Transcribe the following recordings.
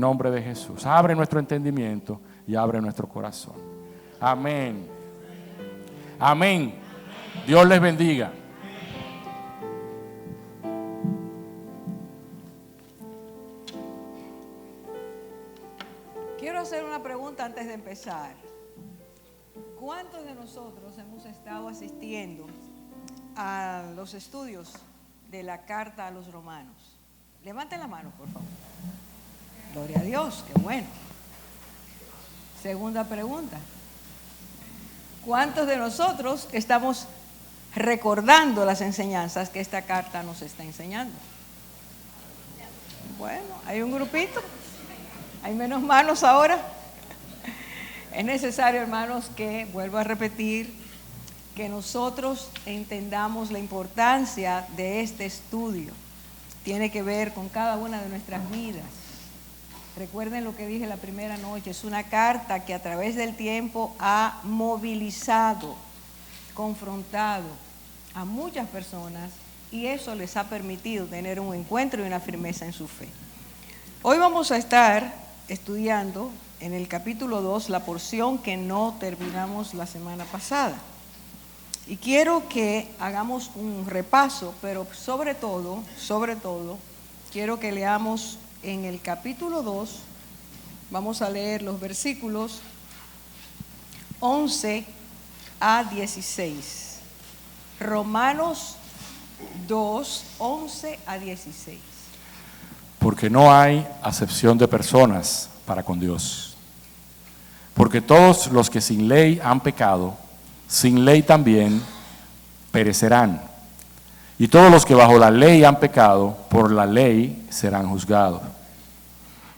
En nombre de Jesús, abre nuestro entendimiento y abre nuestro corazón. Amén. Amén. Dios les bendiga. Quiero hacer una pregunta antes de empezar. ¿Cuántos de nosotros hemos estado asistiendo a los estudios de la carta a los romanos? Levanten la mano, por favor. Gloria a Dios, qué bueno. Segunda pregunta. ¿Cuántos de nosotros estamos recordando las enseñanzas que esta carta nos está enseñando? Bueno, hay un grupito. Hay menos manos ahora. Es necesario, hermanos, que, vuelvo a repetir, que nosotros entendamos la importancia de este estudio. Tiene que ver con cada una de nuestras vidas. Recuerden lo que dije la primera noche, es una carta que a través del tiempo ha movilizado, confrontado a muchas personas y eso les ha permitido tener un encuentro y una firmeza en su fe. Hoy vamos a estar estudiando en el capítulo 2 la porción que no terminamos la semana pasada. Y quiero que hagamos un repaso, pero sobre todo, quiero que leamos en el capítulo 2, vamos a leer los versículos 11 a 16. Romanos 2, 11 a 16. Porque no hay acepción de personas para con Dios. Porque todos los que sin ley han pecado, sin ley también perecerán. Y todos los que bajo la ley han pecado, por la ley serán juzgados.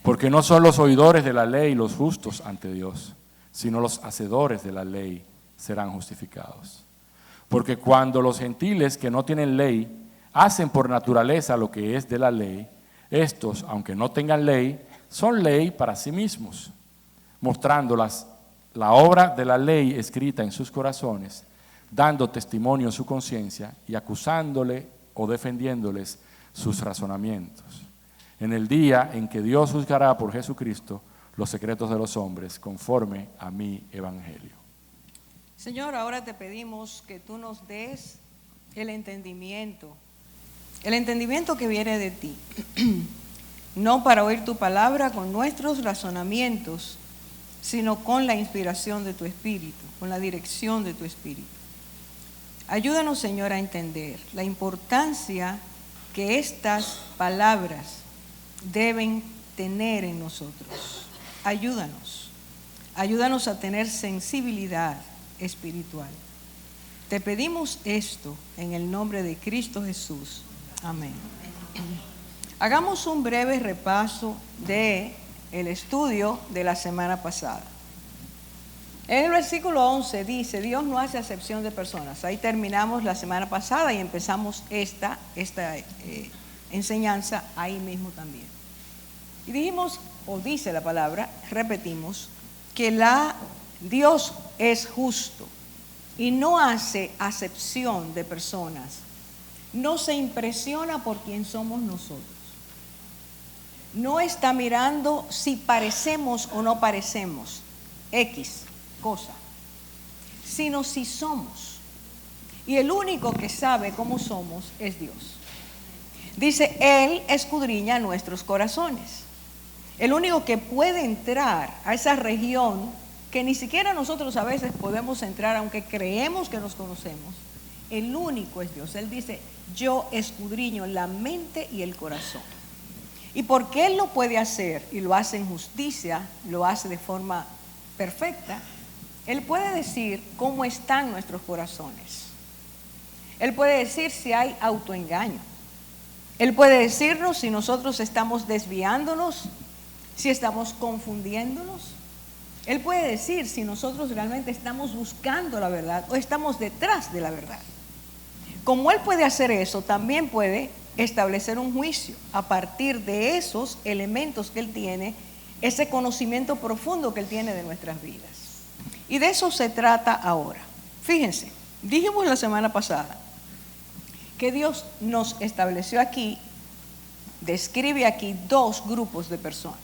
Porque no son los oidores de la ley los justos ante Dios, sino los hacedores de la ley serán justificados. Porque cuando los gentiles que no tienen ley hacen por naturaleza lo que es de la ley, estos, aunque no tengan ley, son ley para sí mismos, mostrando la obra de la ley escrita en sus corazones, dando testimonio en su conciencia y acusándole o defendiéndoles sus razonamientos. En el día en que Dios juzgará por Jesucristo los secretos de los hombres, conforme a mi evangelio. Señor, ahora te pedimos que tú nos des el entendimiento que viene de ti, no para oír tu palabra con nuestros razonamientos, sino con la inspiración de tu Espíritu, con la dirección de tu Espíritu. Ayúdanos, Señor, a entender la importancia que estas palabras deben tener en nosotros. Ayúdanos a tener sensibilidad espiritual. Te pedimos esto en el nombre de Cristo Jesús. Amén. Hagamos un breve repaso de el estudio de la semana pasada. En el versículo 11 dice, Dios no hace acepción de personas. Ahí terminamos la semana pasada y empezamos esta enseñanza ahí mismo también. Y dijimos, o dice la palabra, repetimos, que Dios es justo y no hace acepción de personas. No se impresiona por quién somos nosotros. No está mirando si parecemos o no parecemos X cosa, sino si somos. Y el único que sabe cómo somos es Dios. Dice, Él escudriña nuestros corazones. El único que puede entrar a esa región que ni siquiera nosotros a veces podemos entrar, aunque creemos que nos conocemos, el único es Dios. Él dice, yo escudriño la mente y el corazón. Y porque Él lo puede hacer y lo hace en justicia, lo hace de forma perfecta, Él puede decir cómo están nuestros corazones. Él puede decir si hay autoengaño. Él puede decirnos si nosotros estamos desviándonos, si estamos confundiéndonos. Él puede decir si nosotros realmente estamos buscando la verdad o estamos detrás de la verdad. Como Él puede hacer eso, también puede establecer un juicio a partir de esos elementos que Él tiene, ese conocimiento profundo que Él tiene de nuestras vidas. Y de eso se trata ahora. Fíjense, dijimos la semana pasada que Dios nos estableció aquí, describe aquí dos grupos de personas.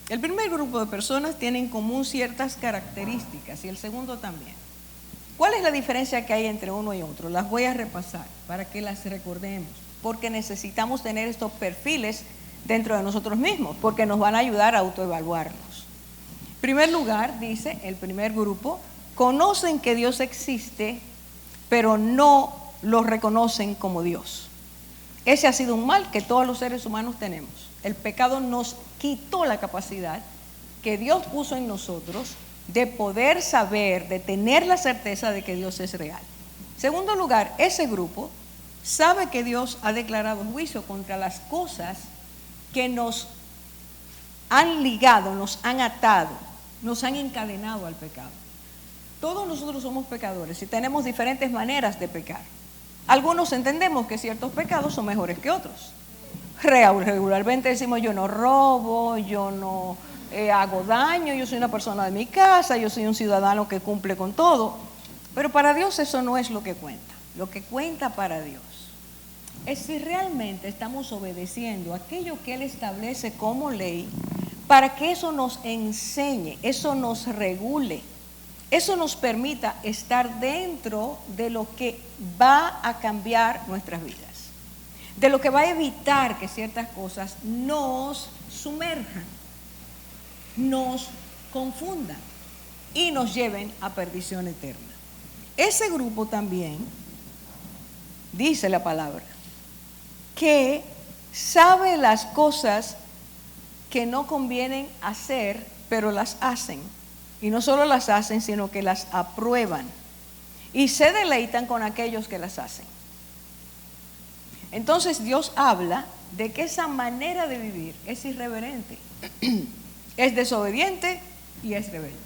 El primer grupo de personas tiene en común ciertas características y el segundo también. ¿Cuál es la diferencia que hay entre uno y otro? Las voy a repasar para que las recordemos, porque necesitamos tener estos perfiles dentro de nosotros mismos, porque nos van a ayudar a autoevaluarnos. En primer lugar, dice el primer grupo, conocen que Dios existe, pero no lo reconocen como Dios. Ese ha sido un mal que todos los seres humanos tenemos. El pecado nos quitó la capacidad que Dios puso en nosotros de poder saber, de tener la certeza de que Dios es real. En segundo lugar, ese grupo sabe que Dios ha declarado juicio contra las cosas que nos han ligado, nos han atado, nos han encadenado al pecado. Todos nosotros somos pecadores y tenemos diferentes maneras de pecar. Algunos entendemos que ciertos pecados son mejores que otros. Regularmente decimos yo no robo, yo no hago daño, yo soy una persona de mi casa, yo soy un ciudadano que cumple con todo. Pero para Dios eso no es lo que cuenta. Lo que cuenta para Dios es si realmente estamos obedeciendo aquello que Él establece como ley para que eso nos enseñe, eso nos regule, eso nos permita estar dentro de lo que va a cambiar nuestras vidas, de lo que va a evitar que ciertas cosas nos sumerjan, nos confundan y nos lleven a perdición eterna. Ese grupo también, dice la palabra, que sabe las cosas que no convienen hacer, pero las hacen. Y no solo las hacen, sino que las aprueban. Y se deleitan con aquellos que las hacen. Entonces Dios habla de que esa manera de vivir es irreverente, es desobediente y es rebelde.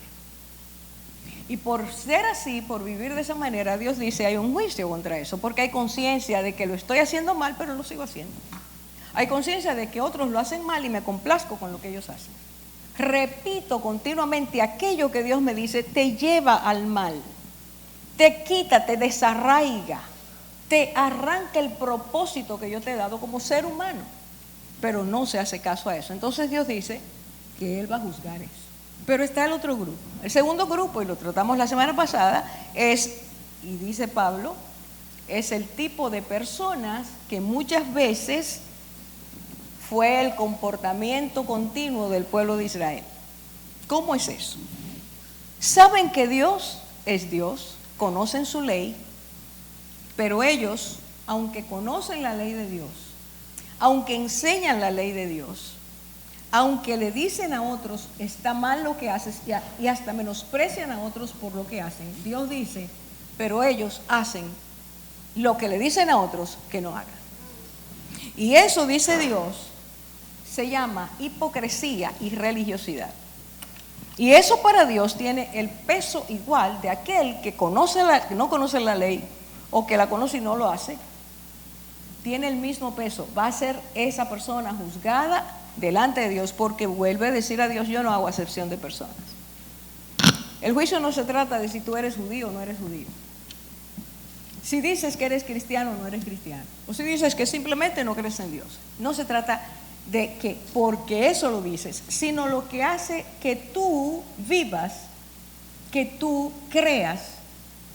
Y por ser así, por vivir de esa manera, Dios dice hay un juicio contra eso, porque hay conciencia de que lo estoy haciendo mal, pero lo sigo haciendo. Hay conciencia de que otros lo hacen mal y me complazco con lo que ellos hacen. Repito continuamente aquello que Dios me dice, te lleva al mal, te quita, te desarraiga, te arranca el propósito que yo te he dado como ser humano, pero no se hace caso a eso. Entonces Dios dice que Él va a juzgar eso. Pero está el otro grupo. El segundo grupo, y lo tratamos la semana pasada, es, y dice Pablo, es el tipo de personas que muchas veces fue el comportamiento continuo del pueblo de Israel. ¿Cómo es eso? Saben que Dios es Dios, conocen su ley, pero ellos, aunque conocen la ley de Dios, aunque enseñan la ley de Dios, aunque le dicen a otros está mal lo que haces y hasta menosprecian a otros por lo que hacen, Dios dice, pero ellos hacen lo que le dicen a otros que no hagan. Y eso, dice Dios, se llama hipocresía y religiosidad. Y eso para Dios tiene el peso igual de aquel que no conoce la ley o que la conoce y no lo hace. Tiene el mismo peso. Va a ser esa persona juzgada delante de Dios porque vuelve a decir a Dios, yo no hago acepción de personas. El juicio no se trata de si tú eres judío o no eres judío. Si dices que eres cristiano o no eres cristiano. O si dices que simplemente no crees en Dios. No se trata de que porque eso lo dices, sino lo que hace que tú vivas, que tú creas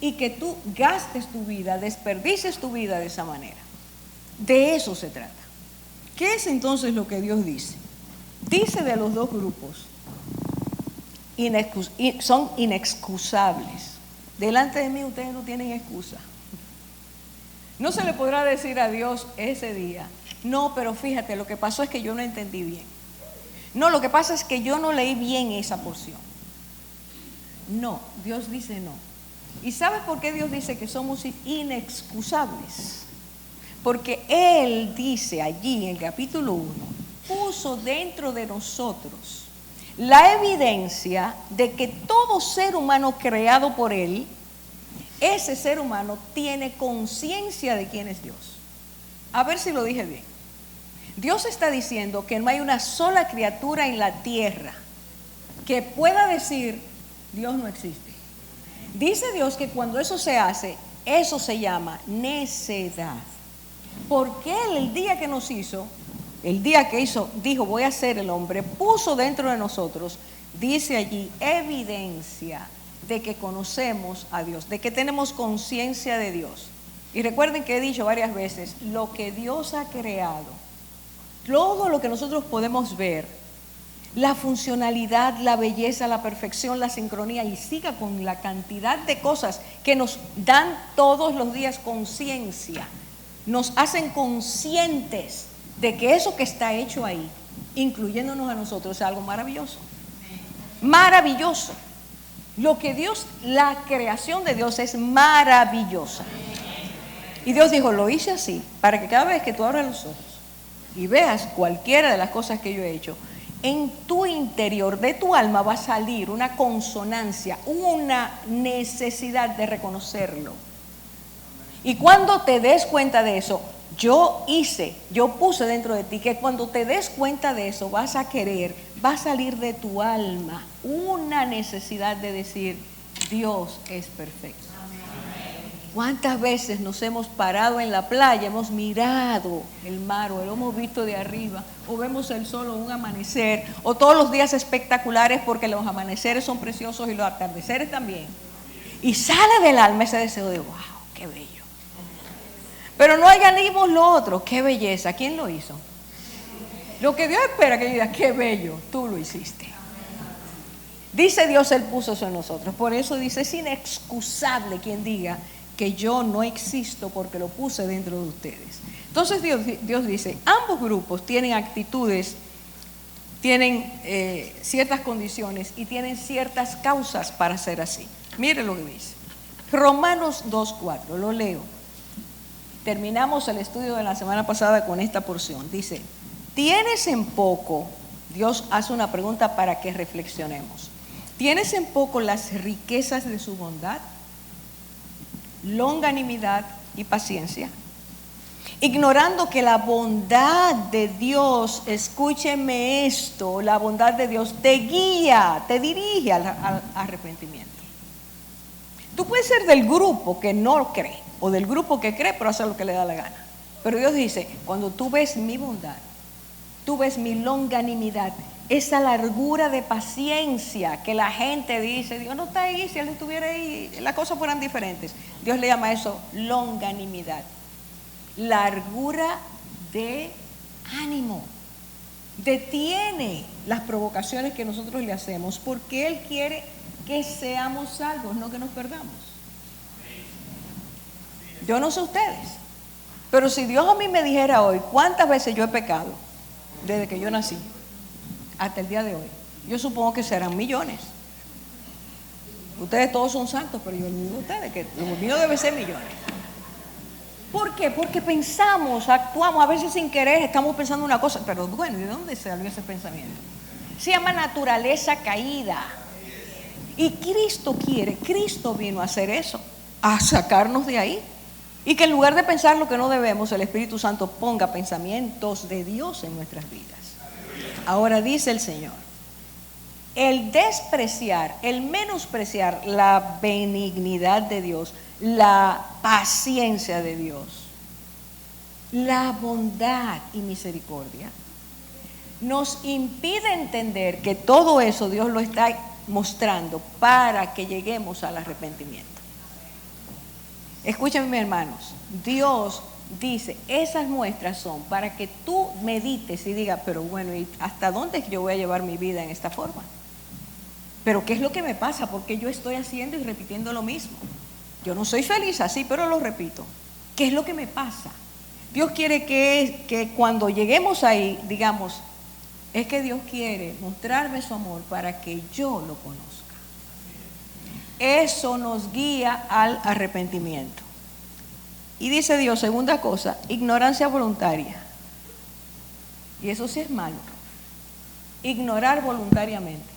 y que tú gastes tu vida, desperdicies tu vida de esa manera. De eso se trata. ¿Qué es entonces lo que Dios dice? Dice de los dos grupos, son inexcusables. Delante de mí ustedes no tienen excusa. No se le podrá decir a Dios ese día, no, pero fíjate, lo que pasó es que yo no entendí bien. No, lo que pasa es que yo no leí bien esa porción. No, Dios dice no. ¿Y sabes por qué Dios dice que somos inexcusables? Porque Él dice allí en el capítulo 1, puso dentro de nosotros la evidencia de que todo ser humano creado por Él, ese ser humano tiene conciencia de quién es Dios. A ver si lo dije bien. Dios está diciendo que no hay una sola criatura en la tierra que pueda decir Dios no existe. Dice Dios que cuando eso se hace, eso se llama necedad. Porque Él, el día que nos hizo, el día que dijo voy a ser el hombre, puso dentro de nosotros, dice allí, evidencia de que conocemos a Dios, de que tenemos conciencia de Dios. Y recuerden que he dicho varias veces, lo que Dios ha creado, todo lo que nosotros podemos ver, la funcionalidad, la belleza, la perfección, la sincronía, y siga con la cantidad de cosas que nos dan todos los días conciencia, nos hacen conscientes de que eso que está hecho ahí, incluyéndonos a nosotros, es algo maravilloso. Maravilloso. Lo que Dios, la creación de Dios es maravillosa. Y Dios dijo, lo hice así, para que cada vez que tú abras los ojos y veas cualquiera de las cosas que yo he hecho, en tu interior de tu alma va a salir una consonancia, una necesidad de reconocerlo. Y cuando te des cuenta de eso, yo puse dentro de ti, que cuando te des cuenta de eso vas a querer, va a salir de tu alma una necesidad de decir, Dios es perfecto. ¿Cuántas veces nos hemos parado en la playa, hemos mirado el mar o lo hemos visto de arriba, o vemos el sol o un amanecer, o todos los días espectaculares porque los amaneceres son preciosos y los atardeceres también? Y sale del alma ese deseo de, wow, qué bello. Pero no añadimos lo otro, qué belleza, ¿quién lo hizo? Lo que Dios espera que yo diga, qué bello, tú lo hiciste. Dice Dios, Él puso eso en nosotros. Por eso dice, es inexcusable quien diga que yo no existo porque lo puse dentro de ustedes. Entonces Dios dice, ambos grupos tienen actitudes, tienen ciertas condiciones y tienen ciertas causas para ser así. Mire lo que dice. Romanos 2:4, lo leo. Terminamos el estudio de la semana pasada con esta porción. Dice, ¿tienes en poco? Dios hace una pregunta para que reflexionemos. ¿Tienes en poco las riquezas de su bondad, longanimidad y paciencia? Ignorando que la bondad de Dios, escúcheme esto, la bondad de Dios te guía, te dirige al arrepentimiento. Tú puedes ser del grupo que no cree, o del grupo que cree pero hace lo que le da la gana. Pero Dios dice, cuando tú ves mi bondad, tú ves mi longanimidad, esa largura de paciencia que la gente dice, Dios no está ahí, si Él estuviera ahí, las cosas fueran diferentes. Dios le llama eso longanimidad. Largura de ánimo. Detiene las provocaciones que nosotros le hacemos porque Él quiere que seamos salvos, no que nos perdamos. Yo no sé ustedes, pero si Dios a mí me dijera hoy cuántas veces yo he pecado desde que yo nací hasta el día de hoy, yo supongo que serán millones. Ustedes todos son santos, pero yo digo a ustedes que lo mío debe ser millones. ¿Por qué? Porque pensamos, actuamos, a veces sin querer estamos pensando una cosa, pero bueno, ¿de dónde salió ese pensamiento? Se llama naturaleza caída. Y Cristo vino a hacer eso, a sacarnos de ahí. Y que en lugar de pensar lo que no debemos, el Espíritu Santo ponga pensamientos de Dios en nuestras vidas. Ahora dice el Señor, el despreciar, el menospreciar la benignidad de Dios, la paciencia de Dios, la bondad y misericordia, nos impide entender que todo eso Dios lo está mostrando para que lleguemos al arrepentimiento. Escúchame, mis hermanos, Dios dice, esas muestras son para que tú medites y digas, pero bueno, ¿y hasta dónde yo voy a llevar mi vida en esta forma? Pero ¿qué es lo que me pasa? Porque yo estoy haciendo y repitiendo lo mismo. Yo no soy feliz así, pero lo repito. ¿Qué es lo que me pasa? Dios quiere que cuando lleguemos ahí, digamos, es que Dios quiere mostrarme su amor para que yo lo conozca. Eso nos guía al arrepentimiento. Y dice Dios, segunda cosa, ignorancia voluntaria. Y eso sí es malo. Ignorar voluntariamente.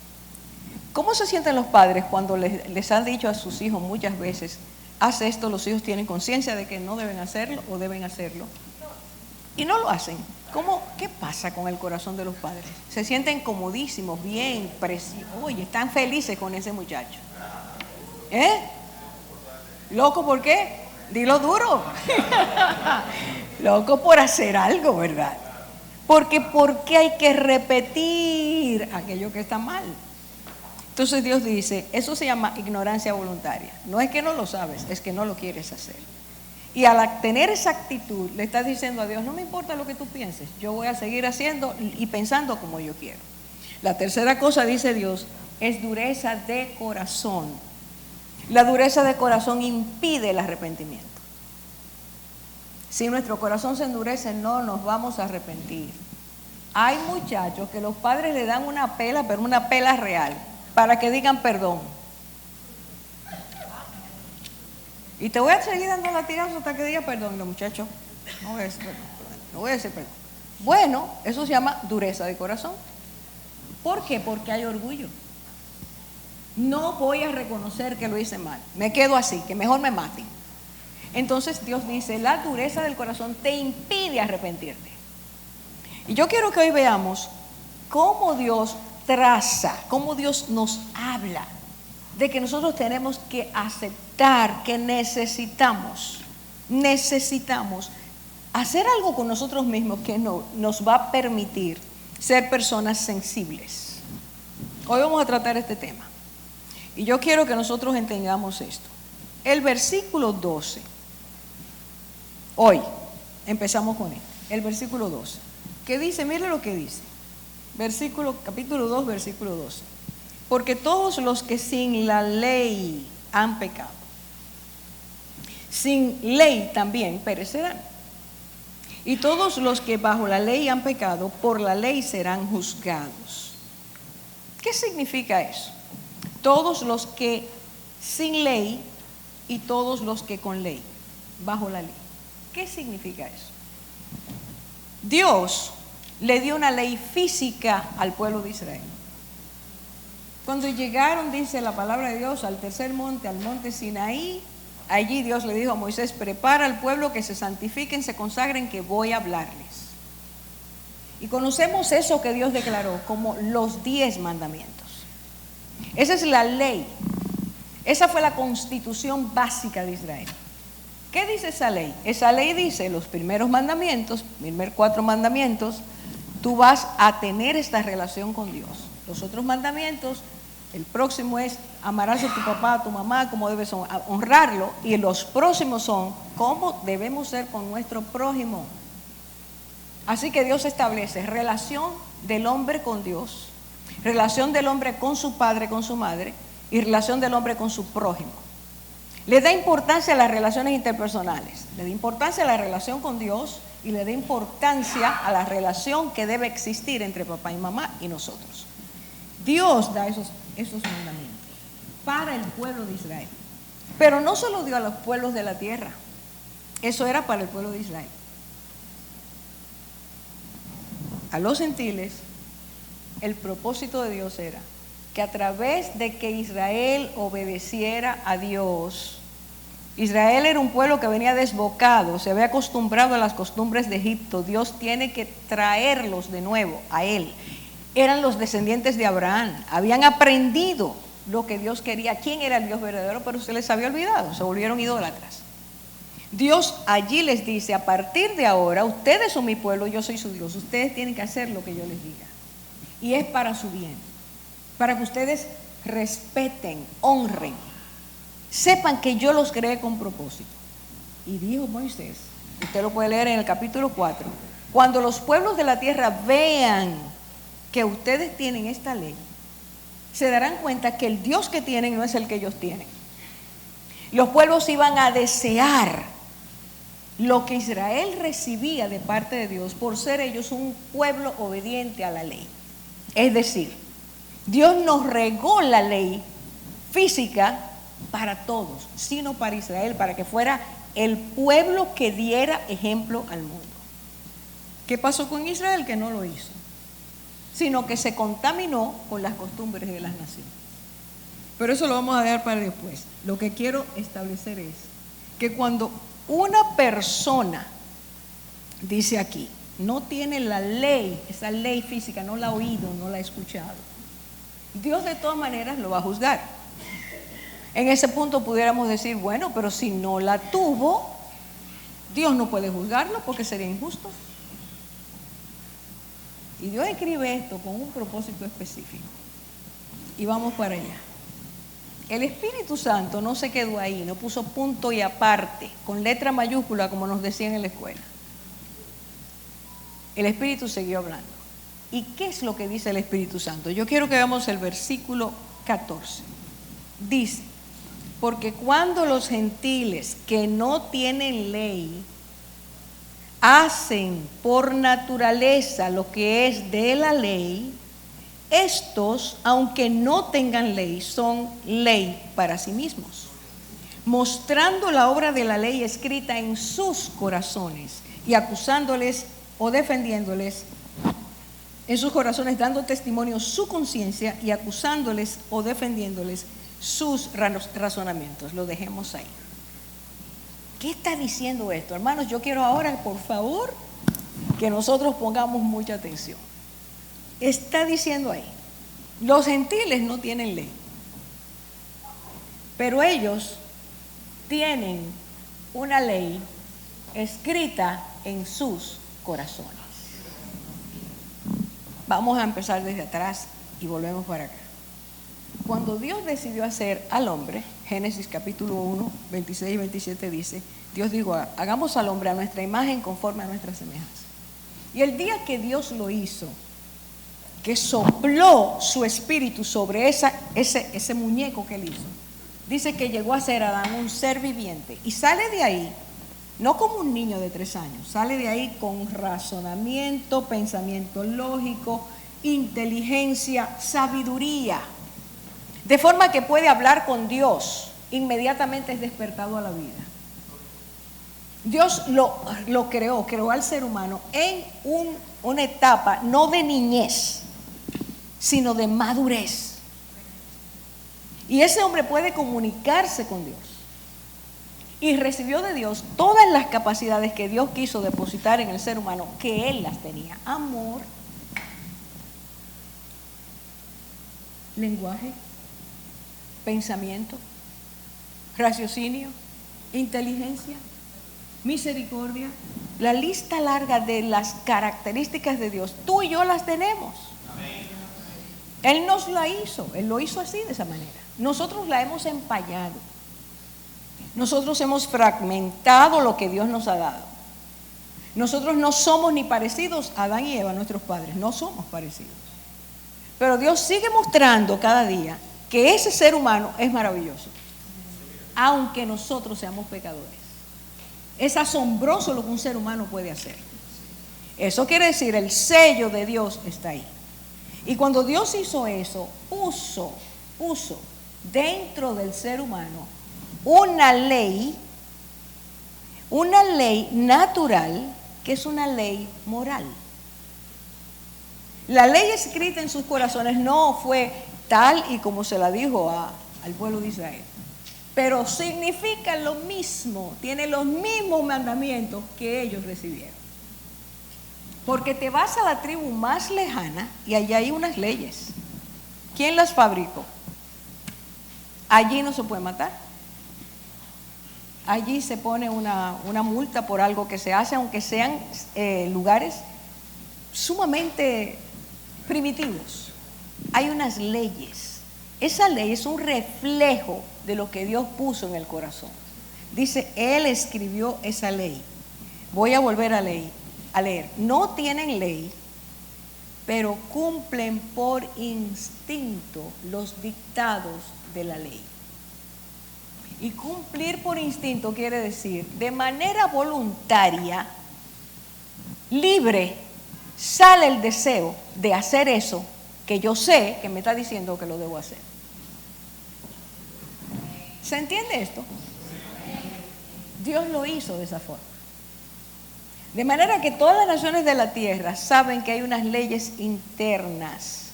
¿Cómo se sienten los padres cuando les han dicho a sus hijos muchas veces, haz esto? Los hijos tienen conciencia de que no deben hacerlo o deben hacerlo y no lo hacen. ¿Qué pasa con el corazón de los padres? Se sienten comodísimos, bien, oye, están felices con ese muchacho. ¿Loco por qué? Dilo duro. Loco por hacer algo, ¿verdad? Porque ¿por qué hay que repetir aquello que está mal? Entonces Dios dice, eso se llama ignorancia voluntaria. No es que no lo sabes, es que no lo quieres hacer. Y al tener esa actitud, le estás diciendo a Dios, no me importa lo que tú pienses, yo voy a seguir haciendo y pensando como yo quiero. La tercera cosa, dice Dios, es dureza de corazón. La dureza de corazón impide el arrepentimiento. Si nuestro corazón se endurece, no nos vamos a arrepentir. Hay muchachos que los padres le dan una pela, pero una pela real, para que digan perdón. Y te voy a seguir dando latigazos hasta que diga perdón. Y los muchachos, no voy a decir perdón, no voy a decir perdón. Bueno, eso se llama dureza de corazón. ¿Por qué? Porque hay orgullo. No voy a reconocer que lo hice mal. Me quedo así, que mejor me maten. Entonces Dios dice, la dureza del corazón te impide arrepentirte. Y yo quiero que hoy veamos cómo Dios traza, cómo Dios nos habla de que nosotros tenemos que aceptar que necesitamos hacer algo con nosotros mismos que nos va a permitir ser personas sensibles. Hoy vamos a tratar este tema. Y yo quiero que nosotros entendamos esto. El versículo 12. Hoy empezamos con él. El versículo 12. ¿Qué dice? Mire lo que dice. Capítulo 2, versículo 12. Porque todos los que sin la ley han pecado, sin ley también perecerán. Y todos los que bajo la ley han pecado, por la ley serán juzgados. ¿Qué significa eso? Todos los que sin ley y todos los que con ley, bajo la ley. ¿Qué significa eso? Dios le dio una ley física al pueblo de Israel. Cuando llegaron, dice la palabra de Dios, al tercer monte, al monte Sinaí, allí Dios le dijo a Moisés, prepara al pueblo que se santifiquen, se consagren, que voy a hablarles. Y conocemos eso que Dios declaró como los 10 mandamientos. Esa es la ley. Esa fue la constitución básica de Israel. ¿Qué dice esa ley? Esa ley dice, los primeros mandamientos, primer 4 mandamientos, tú vas a tener esta relación con Dios. Los otros mandamientos, el próximo es amarás a tu papá, a tu mamá, cómo debes honrarlo. Y los próximos son cómo debemos ser con nuestro prójimo. Así que Dios establece relación del hombre con Dios, relación del hombre con su padre, con su madre, y relación del hombre con su prójimo. Le da importancia a las relaciones interpersonales, le da importancia a la relación con Dios y le da importancia a la relación que debe existir entre papá y mamá y nosotros. Dios da esos mandamientos para el pueblo de Israel. Pero no solo dio a los pueblos de la tierra, eso era para el pueblo de Israel. A los gentiles, el propósito de Dios era que a través de que Israel obedeciera a Dios, Israel era un pueblo que venía desbocado, se había acostumbrado a las costumbres de Egipto. Dios tiene que traerlos de nuevo a Él. Eran los descendientes de Abraham, habían aprendido lo que Dios quería, quién era el Dios verdadero, pero se les había olvidado, se volvieron idólatras. Dios allí les dice, a partir de ahora, ustedes son mi pueblo, yo soy su Dios, ustedes tienen que hacer lo que yo les diga. Y es para su bien, para que ustedes respeten, honren, sepan que yo los creé con propósito. Y dijo Moisés, usted lo puede leer en el capítulo 4, cuando los pueblos de la tierra vean que ustedes tienen esta ley, se darán cuenta que el Dios que tienen no es el que ellos tienen. Los pueblos iban a desear lo que Israel recibía de parte de Dios por ser ellos un pueblo obediente a la ley. Es decir, Dios nos regó la ley física para todos, sino para Israel, para que fuera el pueblo que diera ejemplo al mundo. ¿Qué pasó con Israel? Que no lo hizo, sino que se contaminó con las costumbres de las naciones. Pero eso lo vamos a dejar para después. Lo que quiero establecer es que cuando una persona, dice aquí, no tiene la ley, esa ley física, no la ha oído, no la ha escuchado, Dios de todas maneras lo va a juzgar. En ese punto pudiéramos decir, bueno, pero si no la tuvo, Dios no puede juzgarlo porque sería injusto. Y Dios escribe esto con un propósito específico. Y vamos para allá. El Espíritu Santo no se quedó ahí, no puso punto y aparte, con letra mayúscula, como nos decían en la escuela. El Espíritu siguió hablando. ¿Y qué es lo que dice el Espíritu Santo? Yo quiero que veamos el versículo 14. Dice, porque cuando los gentiles que no tienen ley hacen por naturaleza lo que es de la ley, estos, aunque no tengan ley, son ley para sí mismos, mostrando la obra de la ley escrita en sus corazones y acusándoles o defendiéndoles en sus corazones, dando testimonio su conciencia y acusándoles o defendiéndoles sus razonamientos. Lo dejemos ahí. ¿Qué está diciendo esto? Hermanos, yo quiero ahora, por favor, que nosotros pongamos mucha atención. Está diciendo ahí, los gentiles no tienen ley, pero ellos tienen una ley escrita en sus corazones. Vamos a empezar desde atrás y volvemos para acá. Cuando Dios decidió hacer al hombre, Génesis capítulo 1, 26 y 27 dice, Dios dijo, hagamos al hombre a nuestra imagen conforme a nuestra semejanza. Y el día que Dios lo hizo, que sopló su espíritu sobre ese muñeco que él hizo, dice que llegó a ser Adán un ser viviente. Y sale de ahí, no como un niño de 3 años, sale de ahí con razonamiento, pensamiento lógico, inteligencia, sabiduría. De forma que puede hablar con Dios, inmediatamente es despertado a la vida. Dios lo creó al ser humano en una etapa no de niñez, sino de madurez. Y ese hombre puede comunicarse con Dios. Y recibió de Dios todas las capacidades que Dios quiso depositar en el ser humano, que él las tenía. Amor, lenguaje, pensamiento, raciocinio, inteligencia, misericordia. La lista larga de las características de Dios, tú y yo las tenemos. Él nos la hizo, Él lo hizo así, de esa manera. Nosotros la hemos empallado. Nosotros hemos fragmentado lo que Dios nos ha dado. Nosotros no somos ni parecidos a Adán y Eva, nuestros padres, no somos parecidos. Pero Dios sigue mostrando cada día que ese ser humano es maravilloso, aunque nosotros seamos pecadores. Es asombroso lo que un ser humano puede hacer. Eso quiere decir, el sello de Dios está ahí. Y cuando Dios hizo eso, puso dentro del ser humano una ley natural, que es una ley moral. La ley escrita en sus corazones no fue tal y como se la dijo al pueblo de Israel, pero significa lo mismo, tiene los mismos mandamientos que ellos recibieron. Porque te vas a la tribu más lejana y allá hay unas leyes. ¿Quién las fabricó? Allí no se puede matar. Allí se pone una multa por algo que se hace, aunque sean lugares sumamente primitivos. Hay unas leyes. Esa ley es un reflejo de lo que Dios puso en el corazón. Dice, Él escribió esa ley. Voy a volver a leer. No tienen ley, pero cumplen por instinto los dictados de la ley. Y cumplir por instinto quiere decir, de manera voluntaria, libre, sale el deseo de hacer eso que yo sé que me está diciendo que lo debo hacer. ¿Se entiende esto? Dios lo hizo de esa forma. De manera que todas las naciones de la tierra saben que hay unas leyes internas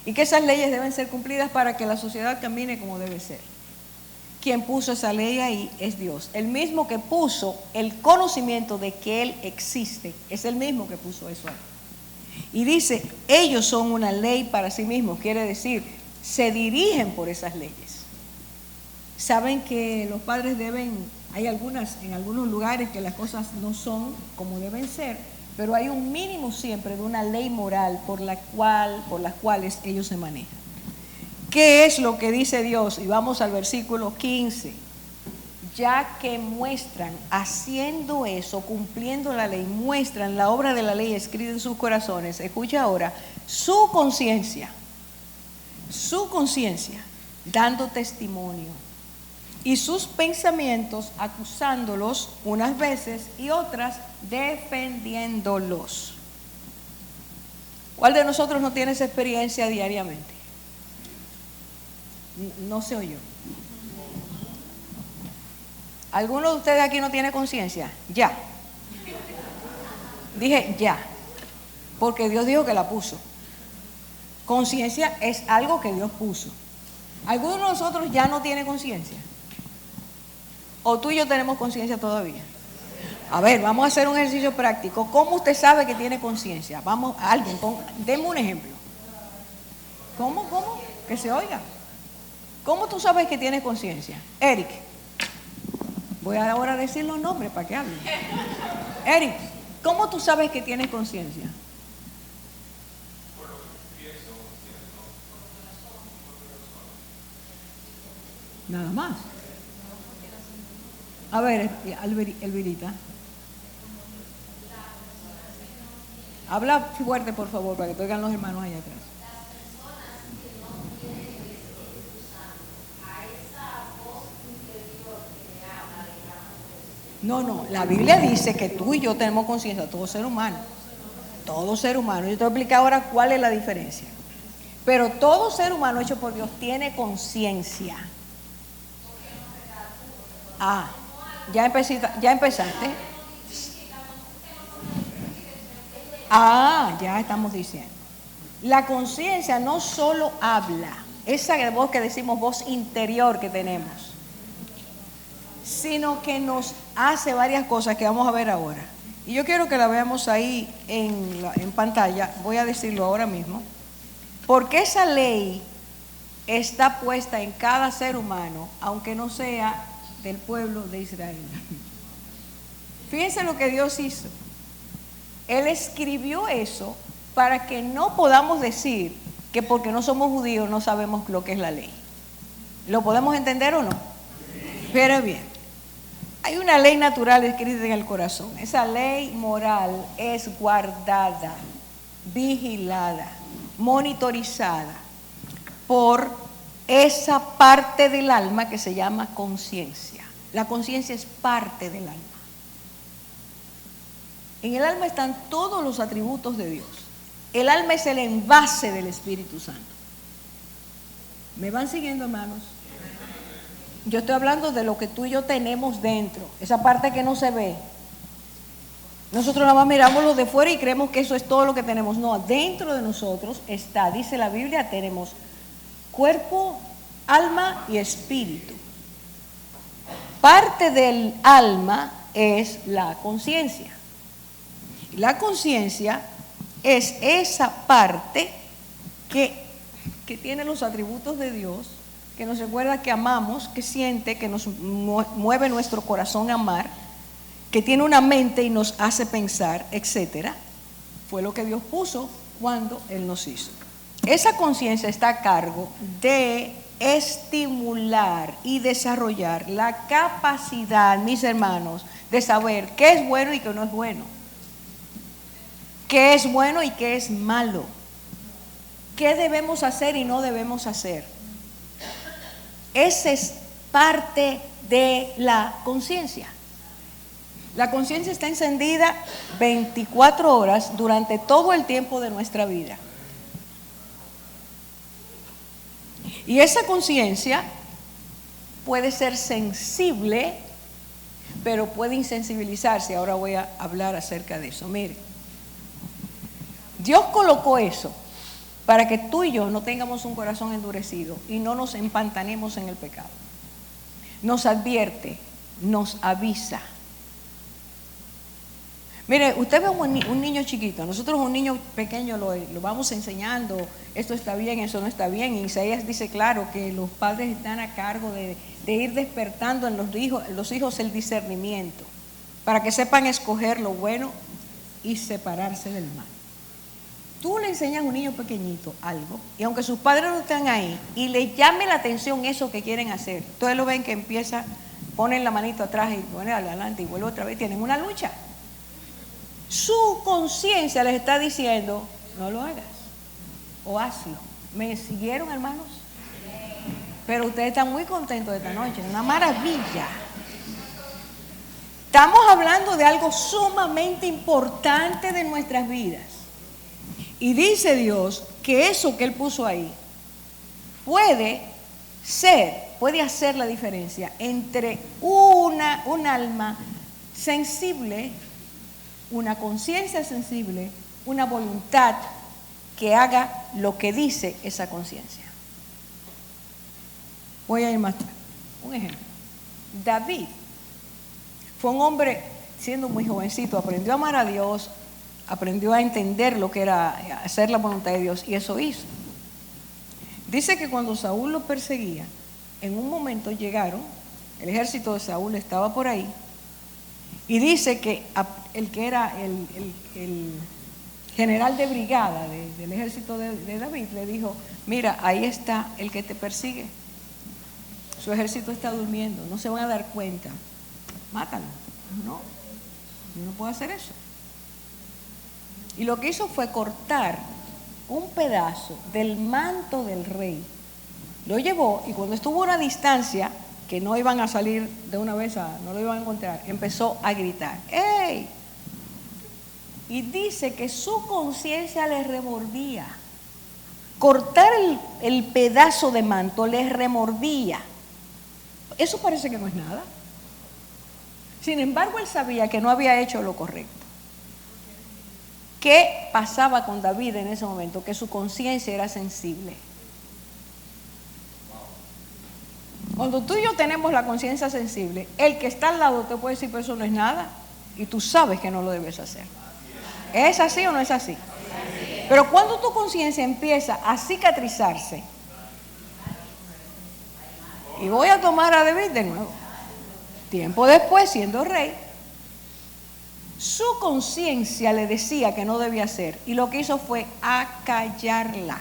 y que esas leyes deben ser cumplidas para que la sociedad camine como debe ser. Quien puso esa ley ahí es Dios. El mismo que puso el conocimiento de que Él existe, es el mismo que puso eso ahí. Y dice, ellos son una ley para sí mismos, quiere decir, se dirigen por esas leyes. Saben que los padres deben, hay en algunos lugares que las cosas no son como deben ser, pero hay un mínimo siempre de una ley moral por las cuales ellos se manejan. ¿Qué es lo que dice Dios? Y vamos al versículo 15. Ya que muestran, haciendo eso, cumpliendo la ley, muestran la obra de la ley escrita en sus corazones. Escucha ahora, su conciencia, dando testimonio, y sus pensamientos acusándolos unas veces y otras defendiéndolos. ¿Cuál de nosotros no tiene esa experiencia diariamente? No se oyó. ¿Alguno de ustedes aquí no tiene conciencia? Ya. Dije ya, porque Dios dijo que la puso. Conciencia es algo que Dios puso. ¿Alguno de nosotros ya no tiene conciencia? ¿O tú y yo tenemos conciencia todavía? A ver, vamos a hacer un ejercicio práctico. ¿Cómo usted sabe que tiene conciencia? Vamos, alguien, deme un ejemplo. ¿Cómo? Que se oiga. ¿Cómo tú sabes que tienes conciencia? Eric. Voy ahora a decir los nombres para que hablen. Eric, ¿cómo tú sabes que tienes conciencia? Nada más. A ver, Elvirita. Habla fuerte, por favor, para que te oigan los hermanos allá atrás. No, la Biblia dice que tú y yo tenemos conciencia, todo ser humano. Todo ser humano. Yo te voy a explicar ahora cuál es la diferencia. Pero todo ser humano hecho por Dios tiene conciencia. Ah, ya empezaste. Ah, ya estamos diciendo. La conciencia no solo habla, esa voz que decimos, voz interior que tenemos, sino que nos hace varias cosas que vamos a ver ahora. Y yo quiero que la veamos ahí en pantalla, voy a decirlo ahora mismo, porque esa ley está puesta en cada ser humano, aunque no sea del pueblo de Israel. Fíjense lo que Dios hizo. Él escribió eso para que no podamos decir que porque no somos judíos no sabemos lo que es la ley. ¿Lo podemos entender o no? Pero bien, hay una ley natural escrita en el corazón. Esa ley moral es guardada, vigilada, monitorizada por esa parte del alma que se llama conciencia. La conciencia es parte del alma. En el alma están todos los atributos de Dios. El alma es el envase del Espíritu Santo. ¿Me van siguiendo, hermanos? Yo estoy hablando de lo que tú y yo tenemos dentro, esa parte que no se ve. Nosotros nada más miramos lo de fuera y creemos que eso es todo lo que tenemos. No, dentro de nosotros está, dice la Biblia, tenemos cuerpo, alma y espíritu. Parte del alma es la conciencia. La conciencia es esa parte que tiene los atributos de Dios, que nos recuerda que amamos, que siente, que nos mueve nuestro corazón a amar, que tiene una mente y nos hace pensar, etcétera. Fue lo que Dios puso cuando Él nos hizo. Esa conciencia está a cargo de estimular y desarrollar la capacidad, mis hermanos, de saber qué es bueno y qué no es bueno, qué es bueno y qué es malo, qué debemos hacer y no debemos hacer. Esa es parte de la conciencia. La conciencia está encendida 24 horas durante todo el tiempo de nuestra vida. Y esa conciencia puede ser sensible, pero puede insensibilizarse. Ahora voy a hablar acerca de eso. Mire, Dios colocó eso para que tú y yo no tengamos un corazón endurecido y no nos empantanemos en el pecado. Nos advierte, nos avisa. Mire, usted ve un niño chiquito, nosotros un niño pequeño lo vamos enseñando, esto está bien, eso no está bien. Y Isaías dice claro que los padres están a cargo de ir despertando en los hijos el discernimiento, para que sepan escoger lo bueno y separarse del mal. Tú le enseñas a un niño pequeñito algo, y aunque sus padres no están ahí, y le llame la atención eso que quieren hacer, ustedes lo ven que empieza, ponen la manito atrás y ponen adelante y vuelve otra vez, tienen una lucha. Su conciencia les está diciendo, no lo hagas, o hazlo. ¿Me siguieron, hermanos? Pero ustedes están muy contentos esta noche, una maravilla. Estamos hablando de algo sumamente importante de nuestras vidas. Y dice Dios que eso que Él puso ahí puede hacer la diferencia entre un alma sensible, una conciencia sensible, una voluntad que haga lo que dice esa conciencia. Voy a ir más atrás. Un ejemplo. David fue un hombre, siendo muy jovencito, aprendió a amar a Dios, aprendió a entender lo que era hacer la voluntad de Dios, y eso hizo. Dice que cuando Saúl lo perseguía, en un momento llegaron, el ejército de Saúl estaba por ahí, y dice que el que era el general de brigada del ejército de David le dijo, mira, ahí está el que te persigue. Su ejército está durmiendo, no se van a dar cuenta. Mátalo. No, yo no puedo hacer eso. Y lo que hizo fue cortar un pedazo del manto del rey. Lo llevó y cuando estuvo a una distancia, que no iban a salir de una vez, no lo iban a encontrar, empezó a gritar, ¡ey! Y dice que su conciencia le remordía. Cortar el pedazo de manto le remordía. Eso parece que no es nada. Sin embargo, él sabía que no había hecho lo correcto. ¿Qué pasaba con David en ese momento? Que su conciencia era sensible. Cuando tú y yo tenemos la conciencia sensible, el que está al lado te puede decir, pero eso no es nada, y tú sabes que no lo debes hacer. ¿Es así o no es así? Pero cuando tu conciencia empieza a cicatrizarse, y voy a tomar a David de nuevo, tiempo después, siendo rey, su conciencia le decía que no debía hacer, y lo que hizo fue acallarla.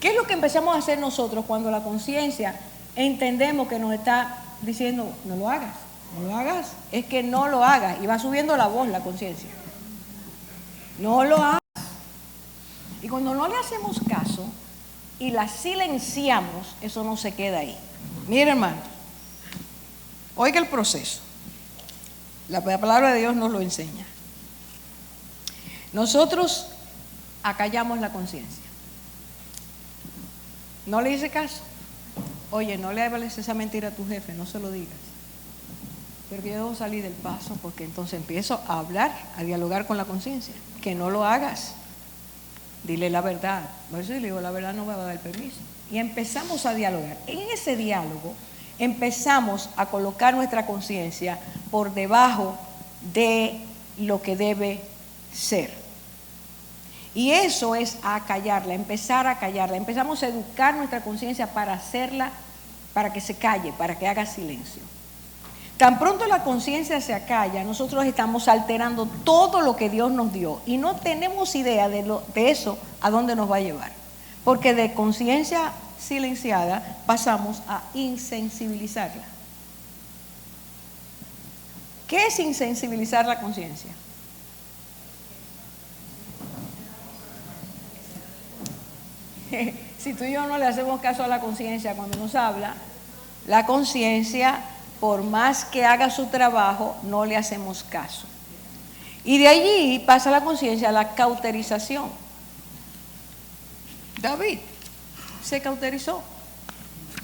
¿Qué es lo que empezamos a hacer nosotros cuando la conciencia entendemos que nos está diciendo, no lo hagas, no lo hagas? Es que no lo hagas, y va subiendo la voz la conciencia. No lo hagas. Y cuando no le hacemos caso y la silenciamos, eso no se queda ahí. Mire, hermano, oiga el proceso. La palabra de Dios nos lo enseña. Nosotros acallamos la conciencia. No le hice caso. Oye, no le hables esa mentira a tu jefe, no se lo digas. Pero yo debo salir del paso porque entonces empiezo a hablar, a dialogar con la conciencia. Que no lo hagas. Dile la verdad. Por eso yo le digo, la verdad no me va a dar permiso. Y empezamos a dialogar. En ese diálogo empezamos a colocar nuestra conciencia por debajo de lo que debe ser. Y eso es acallarla, empezar a acallarla. Empezamos a educar nuestra conciencia para hacerla, para que se calle, para que haga silencio. Tan pronto la conciencia se acalla, nosotros estamos alterando todo lo que Dios nos dio y no tenemos idea de eso a dónde nos va a llevar. Porque de conciencia silenciada pasamos a insensibilizarla. ¿Qué es insensibilizar la conciencia? Si tú y yo no le hacemos caso a la conciencia cuando nos habla, la conciencia, por más que haga su trabajo, no le hacemos caso. Y de allí pasa la conciencia a la cauterización. David se cauterizó.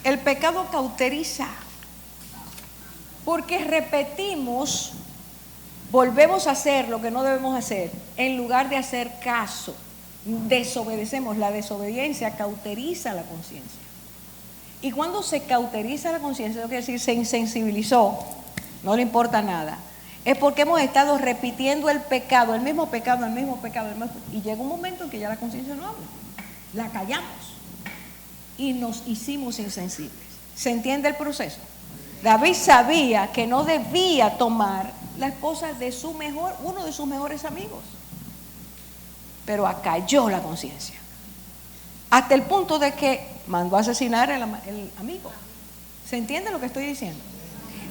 El pecado cauteriza. Porque repetimos, volvemos a hacer lo que no debemos hacer, en lugar de hacer caso. Desobedecemos. La desobediencia cauteriza la conciencia. Y cuando se cauteriza la conciencia, eso quiere decir se insensibilizó, no le importa nada, es porque hemos estado repitiendo el pecado, el mismo pecado, el mismo pecado, y llega un momento en que ya la conciencia no habla, la callamos y nos hicimos insensibles. ¿Se entiende el proceso? David sabía que no debía tomar la esposa de uno de sus mejores amigos. Pero acalló la conciencia. Hasta el punto de que mandó a asesinar al amigo. ¿Se entiende lo que estoy diciendo?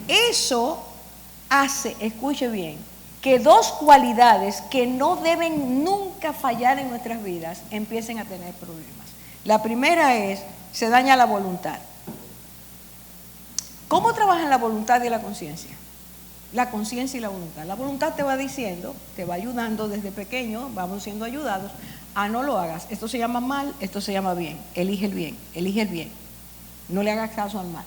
Eso hace, escuche bien, que dos cualidades que no deben nunca fallar en nuestras vidas empiecen a tener problemas. La primera es, se daña la voluntad. ¿Cómo trabajan la voluntad y la conciencia? La conciencia y la voluntad. La voluntad te va diciendo, te va ayudando desde pequeño, vamos siendo ayudados, a no lo hagas. Esto se llama mal, esto se llama bien. Elige el bien, elige el bien. No le hagas caso al mal.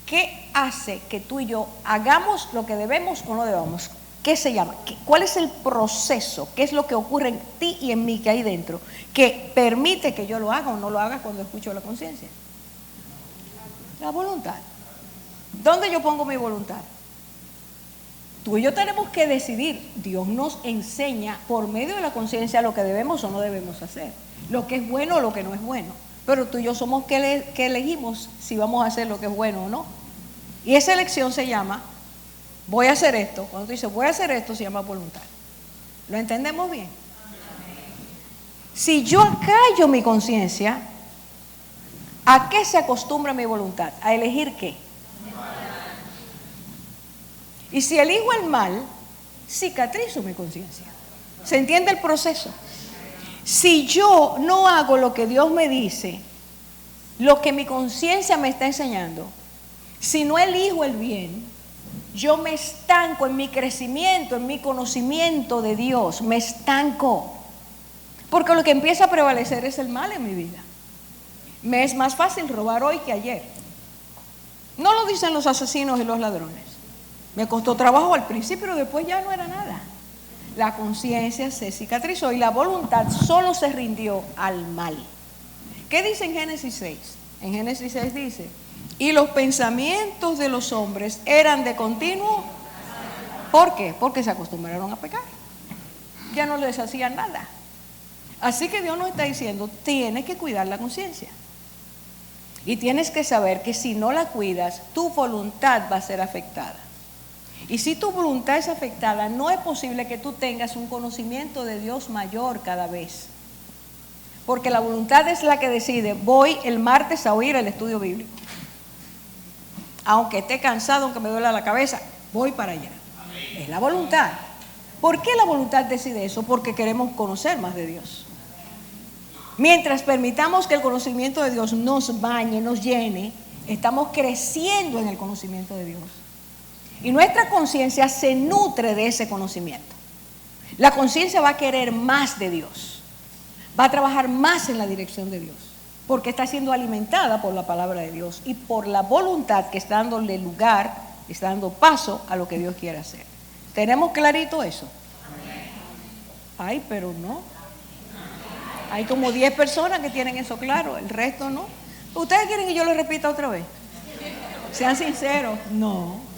¿Qué hace que tú y yo hagamos lo que debemos o no debamos? ¿Qué se llama? ¿Cuál es el proceso? ¿Qué es lo que ocurre en ti y en mí que hay dentro que permite que yo lo haga o no lo haga cuando escucho la conciencia? La voluntad. ¿Dónde yo pongo mi voluntad? Tú y yo tenemos que decidir. Dios nos enseña por medio de la conciencia lo que debemos o no debemos hacer, lo que es bueno o lo que no es bueno. Pero tú y yo somos que elegimos si vamos a hacer lo que es bueno o no. Y esa elección se llama, voy a hacer esto. Cuando tú dices voy a hacer esto, se llama voluntad. ¿Lo entendemos bien? Si yo acallo mi conciencia, ¿a qué se acostumbra mi voluntad? ¿A elegir qué? Y si elijo el mal, cicatrizo mi conciencia. ¿Se entiende el proceso? Si yo no hago lo que Dios me dice, lo que mi conciencia me está enseñando, si no elijo el bien, yo me estanco en mi crecimiento, en mi conocimiento de Dios, me estanco. Porque lo que empieza a prevalecer es el mal en mi vida. Me es más fácil robar hoy que ayer. No lo dicen los asesinos y los ladrones. Me costó trabajo al principio, pero después ya no era nada. La conciencia se cicatrizó y la voluntad solo se rindió al mal. ¿Qué dice en Génesis 6? En Génesis 6 dice, y los pensamientos de los hombres eran de continuo. ¿Por qué? Porque se acostumbraron a pecar. Ya no les hacían nada. Así que Dios nos está diciendo, tienes que cuidar la conciencia. Y tienes que saber que si no la cuidas, tu voluntad va a ser afectada. Y si tu voluntad es afectada, no es posible que tú tengas un conocimiento de Dios mayor cada vez. Porque la voluntad es la que decide, voy el martes a oír el estudio bíblico. Aunque esté cansado, aunque me duela la cabeza, voy para allá. Es la voluntad. ¿Por qué la voluntad decide eso? Porque queremos conocer más de Dios. Mientras permitamos que el conocimiento de Dios nos bañe, nos llene, estamos creciendo en el conocimiento de Dios. Y nuestra conciencia se nutre de ese conocimiento. La conciencia va a querer más de Dios. Va a trabajar más en la dirección de Dios. Porque está siendo alimentada por la palabra de Dios y por la voluntad que está dándole lugar, está dando paso a lo que Dios quiere hacer. ¿Tenemos clarito eso? Ay, pero no. Hay como 10 personas que tienen eso claro, el resto no. ¿Ustedes quieren que yo lo repita otra vez? Sean sinceros. No.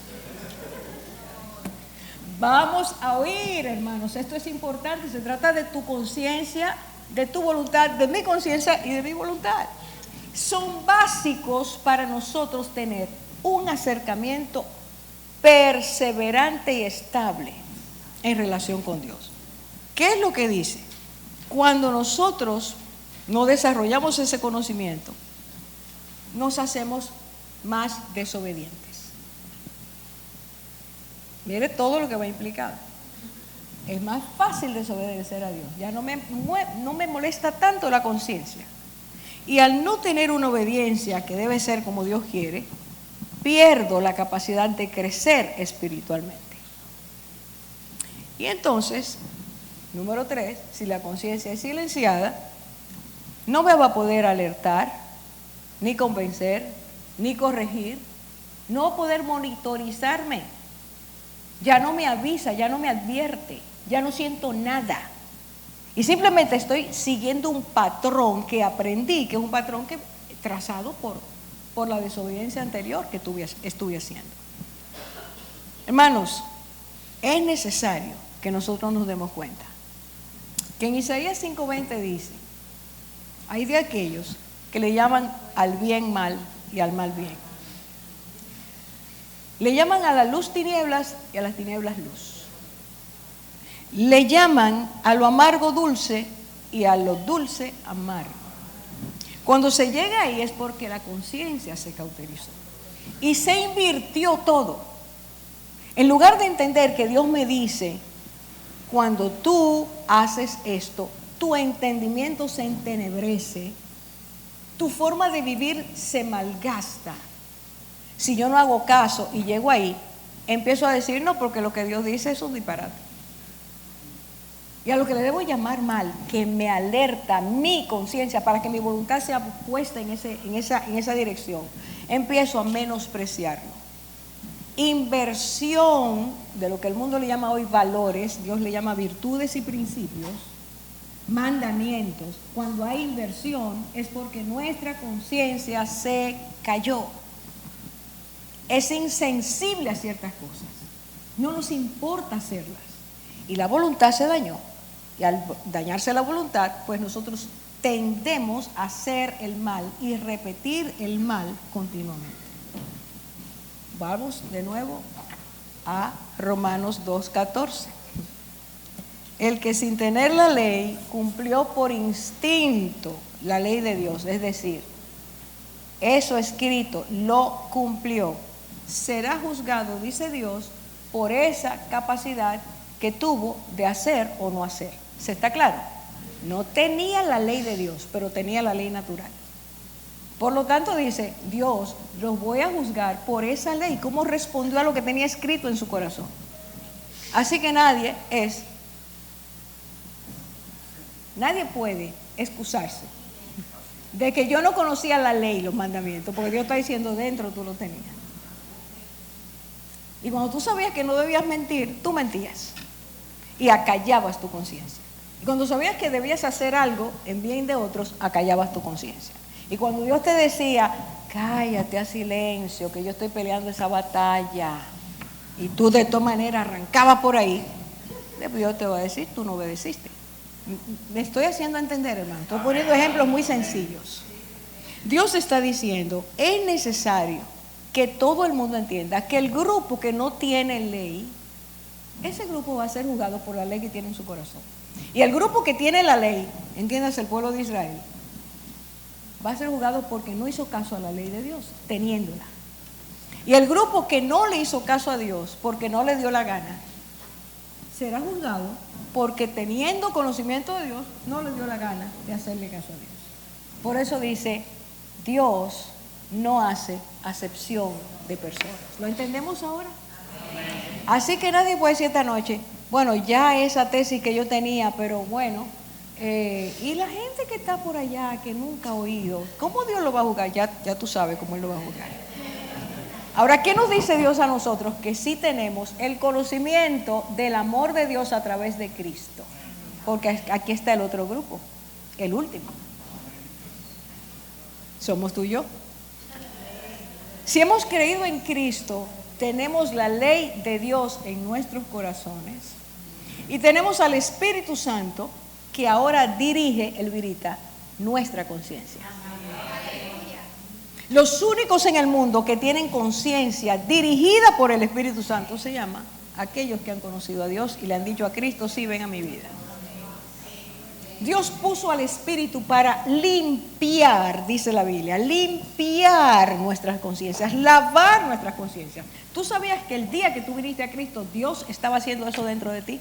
Vamos a oír, hermanos, esto es importante, se trata de tu conciencia, de tu voluntad, de mi conciencia y de mi voluntad. Son básicos para nosotros tener un acercamiento perseverante y estable en relación con Dios. ¿Qué es lo que dice? Cuando nosotros no desarrollamos ese conocimiento, nos hacemos más desobedientes. Mire todo lo que va implicado. Es más fácil desobedecer a Dios. Ya no me molesta tanto la conciencia. Y al no tener una obediencia que debe ser como Dios quiere, pierdo la capacidad de crecer espiritualmente. Y entonces, número 3, si la conciencia es silenciada, no me va a poder alertar, ni convencer, ni corregir, no va a poder monitorizarme. Ya no me avisa, ya no me advierte, ya no siento nada. Y simplemente estoy siguiendo un patrón que aprendí, que es un patrón que trazado por la desobediencia anterior que estuve haciendo. Hermanos, es necesario que nosotros nos demos cuenta que en Isaías 5:20 dice, hay de aquellos que le llaman al bien mal y al mal bien. Le llaman a la luz tinieblas y a las tinieblas luz. Le llaman a lo amargo dulce y a lo dulce amargo. Cuando se llega ahí es porque la conciencia se cauterizó y se invirtió todo. En lugar de entender que Dios me dice, cuando tú haces esto, tu entendimiento se entenebrece, tu forma de vivir se malgasta. Si yo no hago caso y llego ahí, empiezo a decir no, porque lo que Dios dice es un disparate. Y a lo que le debo llamar mal, que me alerta mi conciencia para que mi voluntad sea puesta en esa dirección, empiezo a menospreciarlo. Inversión de lo que el mundo le llama hoy valores, Dios le llama virtudes y principios, mandamientos. Cuando hay inversión es porque nuestra conciencia se cayó. Es insensible a ciertas cosas, no nos importa hacerlas y la voluntad se dañó. Y al dañarse la voluntad, pues nosotros tendemos a hacer el mal y repetir el mal continuamente. Vamos de nuevo a Romanos 2:14. El que sin tener la ley cumplió por instinto la ley de Dios, es decir, eso escrito lo cumplió, será juzgado, dice Dios, por esa capacidad que tuvo de hacer o no hacer. ¿Se está claro? No tenía la ley de Dios, pero tenía la ley natural. Por lo tanto dice, Dios, los voy a juzgar por esa ley, cómo respondió a lo que tenía escrito en su corazón. Así que nadie puede excusarse de que yo no conocía la ley, los mandamientos, porque Dios está diciendo dentro tú lo tenías. Y cuando tú sabías que no debías mentir, tú mentías y acallabas tu conciencia. Y cuando sabías que debías hacer algo en bien de otros, acallabas tu conciencia. Y cuando Dios te decía, cállate a silencio, que yo estoy peleando esa batalla, y tú de todas maneras arrancabas por ahí, Dios te va a decir, tú no obedeciste. Me estoy haciendo entender, hermano. Estoy poniendo ejemplos muy sencillos. Dios está diciendo, es necesario que todo el mundo entienda que el grupo que no tiene ley, ese grupo va a ser juzgado por la ley que tiene en su corazón. Y el grupo que tiene la ley, entiéndase el pueblo de Israel, va a ser juzgado porque no hizo caso a la ley de Dios, teniéndola. Y el grupo que no le hizo caso a Dios porque no le dio la gana, será juzgado porque teniendo conocimiento de Dios, no le dio la gana de hacerle caso a Dios. Por eso dice, Dios no hace acepción de personas. ¿Lo entendemos ahora? Así que nadie puede decir esta noche, bueno, ya esa tesis que yo tenía, pero bueno, y la gente que está por allá, que nunca ha oído, ¿cómo Dios lo va a juzgar? Ya tú sabes cómo Él lo va a juzgar. Ahora, ¿qué nos dice Dios a nosotros? Que sí tenemos el conocimiento del amor de Dios a través de Cristo. Porque aquí está el otro grupo, el último. Somos tú y yo. Si hemos creído en Cristo, tenemos la ley de Dios en nuestros corazones y tenemos al Espíritu Santo que ahora dirige, el virita, nuestra conciencia. Los únicos en el mundo que tienen conciencia dirigida por el Espíritu Santo se llaman aquellos que han conocido a Dios y le han dicho a Cristo, sí, ven a mi vida. Dios puso al Espíritu para limpiar, dice la Biblia, limpiar nuestras conciencias, lavar nuestras conciencias. ¿Tú sabías que el día que tú viniste a Cristo, Dios estaba haciendo eso dentro de ti?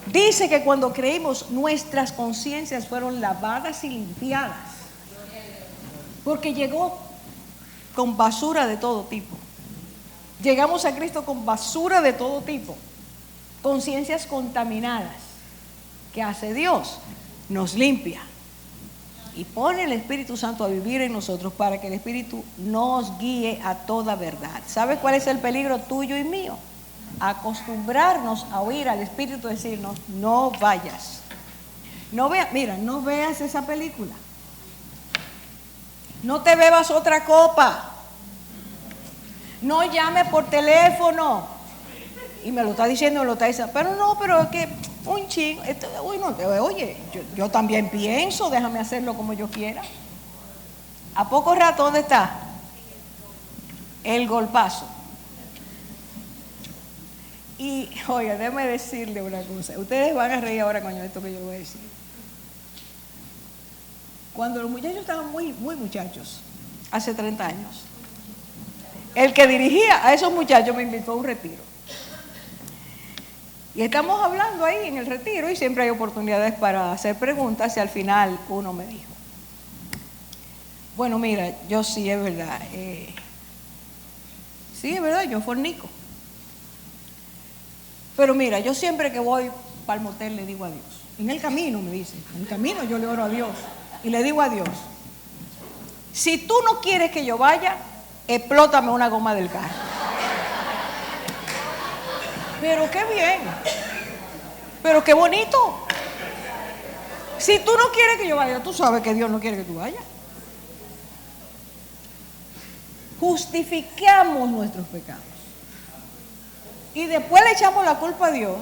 Dice que cuando creímos, nuestras conciencias fueron lavadas y limpiadas. Porque llegó con basura de todo tipo. Llegamos a Cristo con basura de todo tipo. Conciencias contaminadas. ¿Qué hace Dios? Nos limpia y pone el Espíritu Santo a vivir en nosotros para que el Espíritu nos guíe a toda verdad. ¿Sabes cuál es el peligro tuyo y mío? Acostumbrarnos a oír al Espíritu decirnos, no vayas. No veas esa película. No te bebas otra copa. No llames por teléfono. Y me lo está diciendo, me lo está diciendo. Pero es que un chico, oye, yo también pienso, déjame hacerlo como yo quiera. ¿A poco rato dónde está? El golpazo. Y, oiga, déjeme decirle una cosa. Ustedes van a reír ahora con esto que yo voy a decir. Cuando los muchachos estaban muy muchachos, hace 30 años, el que dirigía a esos muchachos me invitó a un retiro. Y estamos hablando ahí en el retiro y siempre hay oportunidades para hacer preguntas y al final uno me dijo, bueno, mira, yo sí, es verdad, yo fornico. Pero mira, yo siempre que voy para el motel le digo a Dios. En el camino, me dice, en el camino yo le oro a Dios y le digo a Dios, si tú no quieres que yo vaya, explótame una goma del carro. Pero qué bien, pero qué bonito. Si tú no quieres que yo vaya, tú sabes que Dios no quiere que tú vayas. Justificamos nuestros pecados. Y después le echamos la culpa a Dios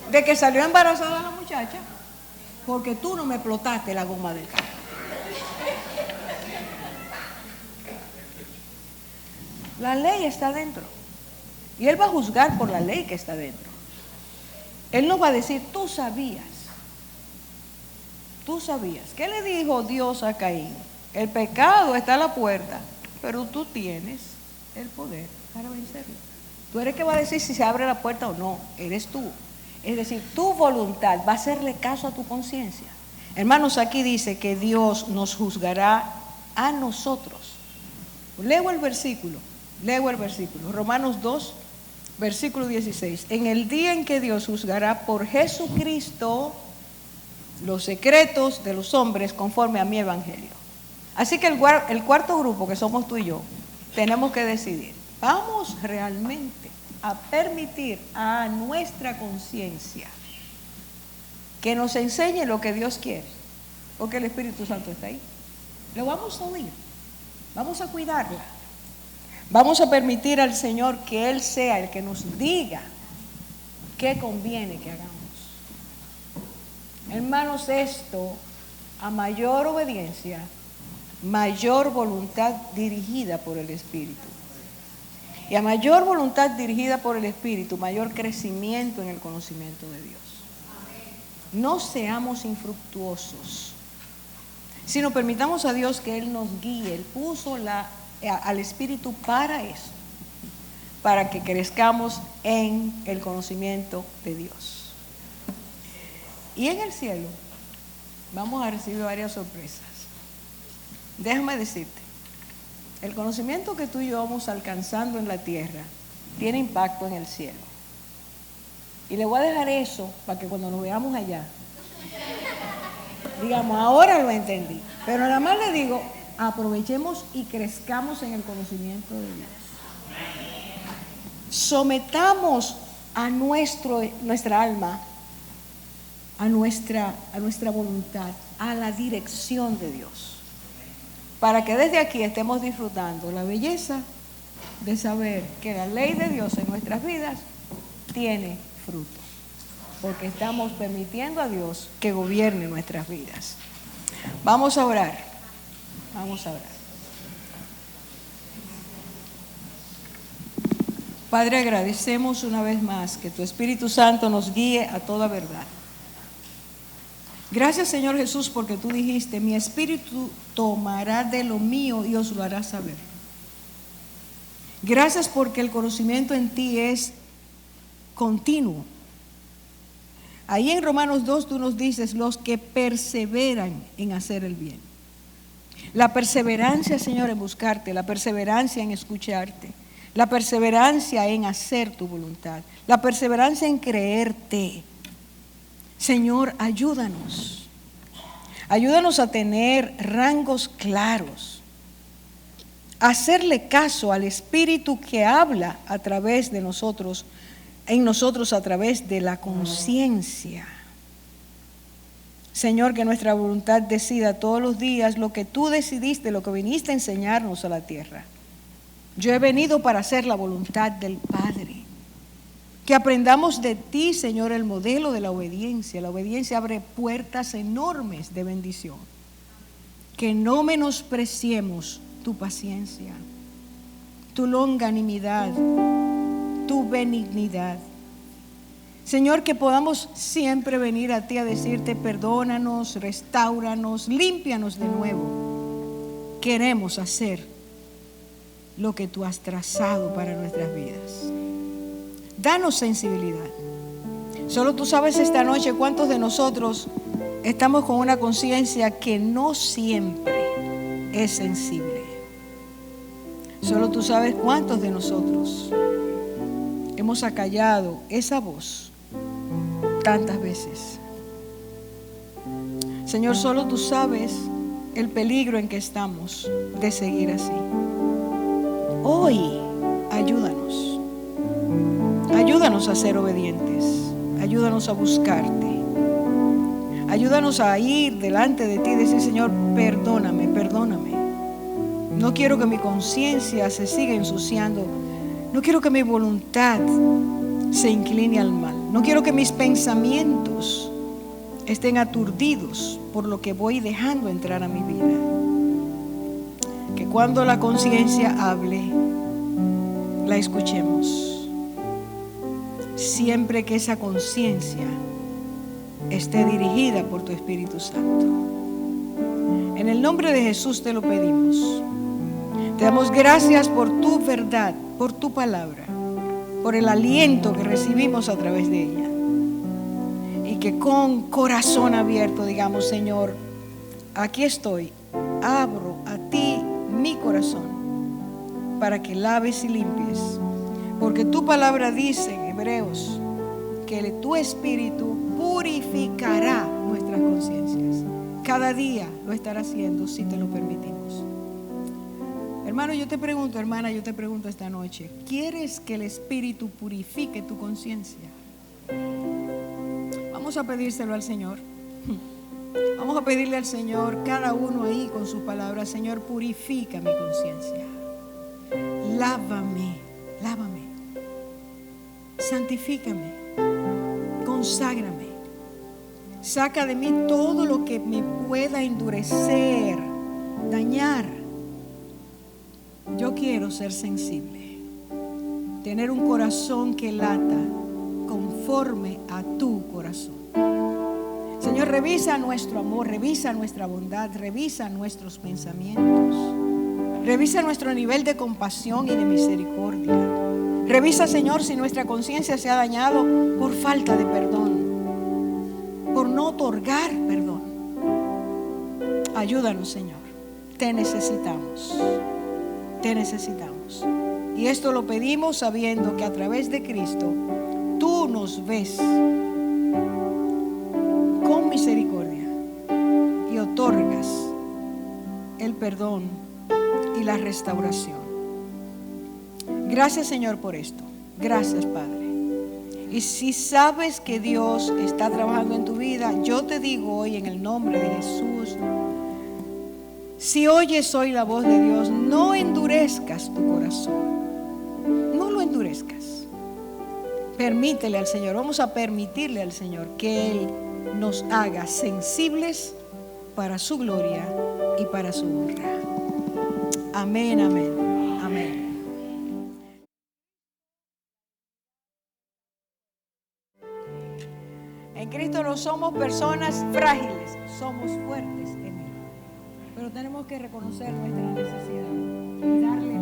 de que salió embarazada la muchacha porque tú no me explotaste la goma del carro. La ley está dentro. Y Él va a juzgar por la ley que está dentro. Él no va a decir, tú sabías. Tú sabías. ¿Qué le dijo Dios a Caín? El pecado está a la puerta, pero tú tienes el poder para vencerlo. Tú eres que va a decir si se abre la puerta o no. Eres tú. Es decir, tu voluntad va a hacerle caso a tu conciencia. Hermanos, aquí dice que Dios nos juzgará a nosotros. Leo el versículo. Romanos 2, versículo 16. En el día en que Dios juzgará por Jesucristo los secretos de los hombres conforme a mi evangelio. Así que el cuarto grupo, que somos tú y yo, tenemos que decidir. ¿Vamos realmente a permitir a nuestra conciencia que nos enseñe lo que Dios quiere? Porque el Espíritu Santo está ahí. Lo vamos a oír. Vamos a cuidarla. Vamos a permitir al Señor que Él sea el que nos diga qué conviene que hagamos. Hermanos, esto, a mayor obediencia, mayor voluntad dirigida por el Espíritu. Y a mayor voluntad dirigida por el Espíritu, mayor crecimiento en el conocimiento de Dios. No seamos infructuosos, sino permitamos a Dios que Él nos guíe. Él puso al Espíritu para eso, para que crezcamos en el conocimiento de Dios. Y en el cielo vamos a recibir varias sorpresas. Déjame decirte, el conocimiento que tú y yo vamos alcanzando en la tierra tiene impacto en el cielo. Y le voy a dejar eso para que cuando nos veamos allá, digamos, ahora lo entendí. Pero nada más le digo, aprovechemos y crezcamos en el conocimiento de Dios. Sometamos a nuestra alma, a nuestra voluntad, a la dirección de Dios. Para que desde aquí estemos disfrutando la belleza de saber que la ley de Dios en nuestras vidas tiene fruto. Porque estamos permitiendo a Dios que gobierne nuestras vidas. Vamos a orar. Vamos a orar. Padre, agradecemos una vez más que tu Espíritu Santo nos guíe a toda verdad. Gracias, Señor Jesús, porque tú dijiste, mi Espíritu tomará de lo mío y os lo hará saber. Gracias porque el conocimiento en ti es continuo. Ahí en Romanos 2 tú nos dices, los que perseveran en hacer el bien. La perseverancia, Señor, en buscarte, la perseverancia en escucharte, la perseverancia en hacer tu voluntad, la perseverancia en creerte. Señor, ayúdanos. Ayúdanos a tener rangos claros, a hacerle caso al Espíritu que habla a través de nosotros, en nosotros a través de la conciencia. Señor, que nuestra voluntad decida todos los días lo que tú decidiste, lo que viniste a enseñarnos a la tierra. Yo he venido para hacer la voluntad del Padre. Que aprendamos de ti, Señor, el modelo de la obediencia. La obediencia abre puertas enormes de bendición. Que no menospreciemos tu paciencia, tu longanimidad, tu benignidad, Señor, que podamos siempre venir a ti a decirte perdónanos, restáuranos, límpianos de nuevo. Queremos hacer lo que tú has trazado para nuestras vidas. Danos sensibilidad. Solo tú sabes esta noche cuántos de nosotros estamos con una conciencia que no siempre es sensible. Solo tú sabes cuántos de nosotros hemos acallado esa voz tantas veces. Señor, solo tú sabes el peligro en que estamos de seguir así. Hoy, ayúdanos. Ayúdanos a ser obedientes. Ayúdanos a buscarte. Ayúdanos a ir delante de ti y decir, Señor, perdóname, perdóname. No quiero que mi conciencia se siga ensuciando. No quiero que mi voluntad se incline al mal. No quiero que mis pensamientos estén aturdidos por lo que voy dejando entrar a mi vida. Que cuando la conciencia hable, la escuchemos. Siempre que esa conciencia esté dirigida por tu Espíritu Santo. En el nombre de Jesús te lo pedimos. Te damos gracias por tu verdad, por tu palabra, por el aliento que recibimos a través de ella. Y que con corazón abierto digamos, Señor, aquí estoy, abro a ti mi corazón para que laves y limpies. Porque tu palabra dice en Hebreos que tu Espíritu purificará nuestras conciencias. Cada día lo estará haciendo si te lo permitimos. Hermano, yo te pregunto, hermana, yo te pregunto esta noche, ¿quieres que el Espíritu purifique tu conciencia? Vamos a pedírselo al Señor. Vamos a pedirle al Señor, cada uno ahí con sus palabras, Señor, purifica mi conciencia. Lávame, lávame. Santifícame. Conságrame. Saca de mí todo lo que me pueda endurecer, dañar. Yo quiero ser sensible, tener un corazón que lata conforme a tu corazón. Señor, revisa nuestro amor, revisa nuestra bondad, revisa nuestros pensamientos, revisa nuestro nivel de compasión y de misericordia. Revisa, Señor, si nuestra conciencia se ha dañado por falta de perdón, por no otorgar perdón. Ayúdanos, Señor, te necesitamos. Te necesitamos. Y esto lo pedimos sabiendo que a través de Cristo tú nos ves con misericordia y otorgas el perdón y la restauración. Gracias, Señor, por esto. Gracias, Padre. Y si sabes que Dios está trabajando en tu vida, yo te digo hoy en el nombre de Jesús, si oyes hoy la voz de Dios, no endurezcas tu corazón. No lo endurezcas. Permítele al Señor, vamos a permitirle al Señor que Él nos haga sensibles para su gloria y para su honra. Amén, amén, amén. En Cristo no somos personas frágiles, somos fuertes en Él. Pero tenemos que reconocer nuestra necesidad y darle